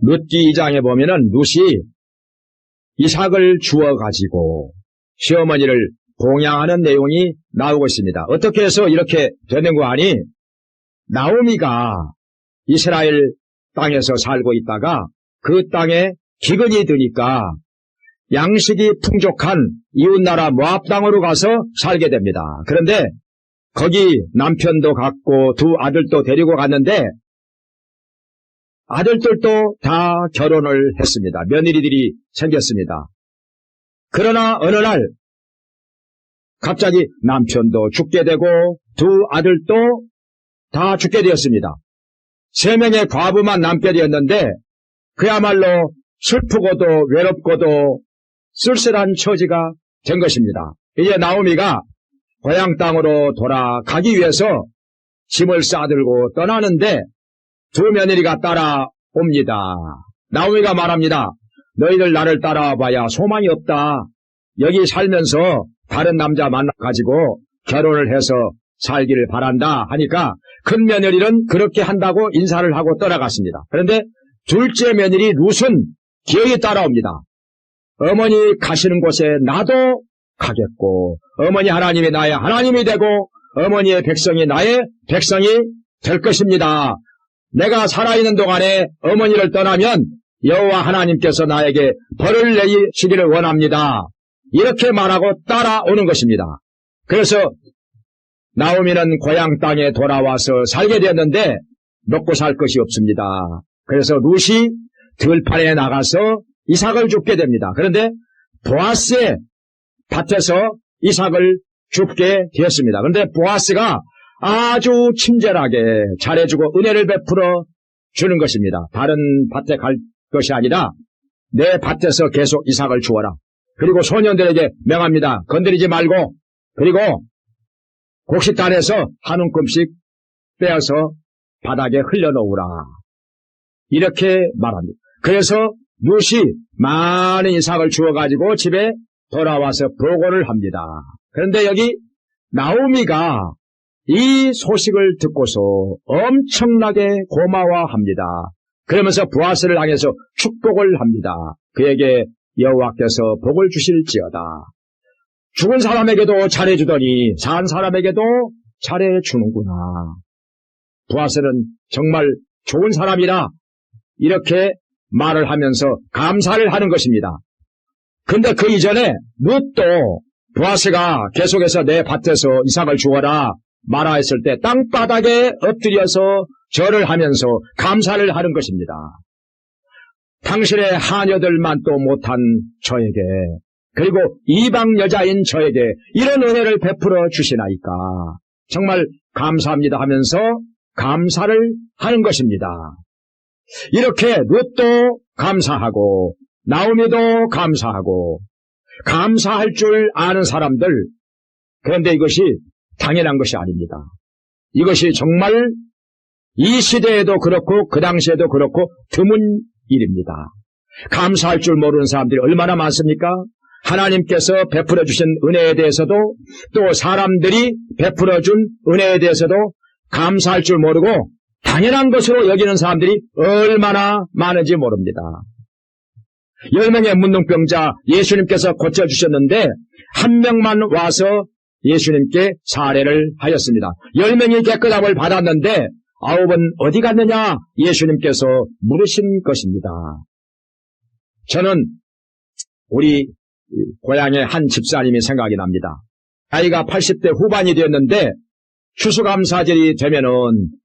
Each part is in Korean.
룻기 2장에 보면은 룻이 이삭을 주어가지고 시어머니를 봉양하는 내용이 나오고 있습니다. 어떻게 해서 이렇게 되는 거 아니? 나오미가 이스라엘 땅에서 살고 있다가 그 땅에 기근이 드니까 양식이 풍족한 이웃나라 모압 땅으로 가서 살게 됩니다. 그런데 거기 남편도 갔고 두 아들도 데리고 갔는데 아들들도 다 결혼을 했습니다. 며느리들이 생겼습니다. 그러나 어느 날 갑자기 남편도 죽게 되고 두 아들도 다 죽게 되었습니다. 3명의 과부만 남게 되었는데 그야말로 슬프고도 외롭고도 쓸쓸한 처지가 된 것입니다. 이제 나오미가 고향 땅으로 돌아가기 위해서 짐을 싸들고 떠나는데 두 며느리가 따라옵니다. 나오미가 말합니다. 너희들 나를 따라와봐야 소망이 없다. 여기 살면서 다른 남자 만나가지고 결혼을 해서 살기를 바란다 하니까 큰 며느리는 그렇게 한다고 인사를 하고 떠나갔습니다. 그런데 둘째 며느리 룻은 기어이 따라옵니다. 어머니 가시는 곳에 나도 가겠고 어머니 하나님이 나의 하나님이 되고 어머니의 백성이 나의 백성이 될 것입니다. 내가 살아있는 동안에 어머니를 떠나면 여호와 하나님께서 나에게 벌을 내시기를 원합니다. 이렇게 말하고 따라오는 것입니다. 그래서 나오미는 고향 땅에 돌아와서 살게 되었는데 먹고 살 것이 없습니다. 그래서 룻이 들판에 나가서 이삭을 줍게 됩니다. 그런데 보아스의 밭에서 이삭을 줍게 되었습니다. 그런데 보아스가 아주 친절하게 잘해주고 은혜를 베풀어 주는 것입니다. 다른 밭에 갈 것이 아니라 내 밭에서 계속 이삭을 주어라. 그리고 소년들에게 명합니다. 건드리지 말고 그리고 곡식단에서 한 움큼씩 빼어서 바닥에 흘려놓으라. 이렇게 말합니다. 그래서 룻이 많은 이삭을 주어가지고 집에 돌아와서 보고를 합니다. 그런데 여기 나오미가 이 소식을 듣고서 엄청나게 고마워합니다. 그러면서 보아스를 향해서 축복을 합니다. 그에게 여호와께서 복을 주실지어다. 죽은 사람에게도 잘해주더니 산 사람에게도 잘해주는구나. 보아스는 정말 좋은 사람이라 이렇게 말을 하면서 감사를 하는 것입니다. 근데 그 이전에 룻도 보아스가 계속해서 내 밭에서 이삭을 주어라 말하 했을 때 땅바닥에 엎드려서 절을 하면서 감사를 하는 것입니다. 당신의 하녀들만 또 못한 저에게 그리고 이방 여자인 저에게 이런 은혜를 베풀어 주시나이까 정말 감사합니다 하면서 감사를 하는 것입니다. 이렇게 룻도 감사하고 나오미도 감사하고 감사할 줄 아는 사람들, 그런데 이것이 당연한 것이 아닙니다. 이것이 정말 이 시대에도 그렇고 그 당시에도 그렇고 드문 일입니다. 감사할 줄 모르는 사람들이 얼마나 많습니까? 하나님께서 베풀어 주신 은혜에 대해서도 또 사람들이 베풀어 준 은혜에 대해서도 감사할 줄 모르고 당연한 것으로 여기는 사람들이 얼마나 많은지 모릅니다. 10명의 문둥병자 예수님께서 고쳐주셨는데 한 명만 와서 예수님께 사례를 하였습니다. 10명이 깨끗함을 받았는데 9은 어디 갔느냐 예수님께서 물으신 것입니다. 저는 우리 고향의 한 집사님이 생각이 납니다. 나이가 80대 후반이 되었는데 추수감사절이 되면은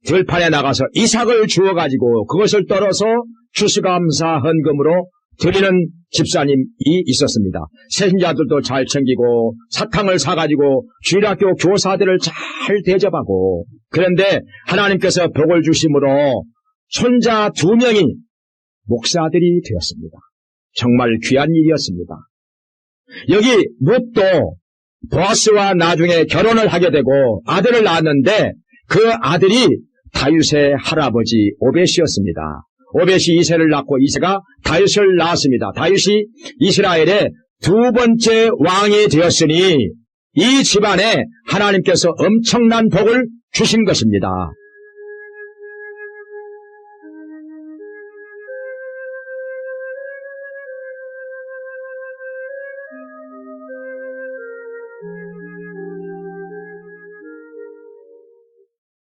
들판에 나가서 이삭을 주워가지고 그것을 떨어서 추수감사 헌금으로 드리는 집사님이 있었습니다. 세신자들도 잘 챙기고 사탕을 사가지고 주일학교 교사들을 잘 대접하고 그런데 하나님께서 복을 주심으로 손자 2명이 목사들이 되었습니다. 정말 귀한 일이었습니다. 여기 룻도 보아스와 나중에 결혼을 하게 되고 아들을 낳았는데 그 아들이 다윗의 할아버지 오벳이었습니다. 오벳이 이새를 낳고 이새가 다윗을 낳았습니다. 다윗이 이스라엘의 2번째 왕이 되었으니 이 집안에 하나님께서 엄청난 복을 주신 것입니다.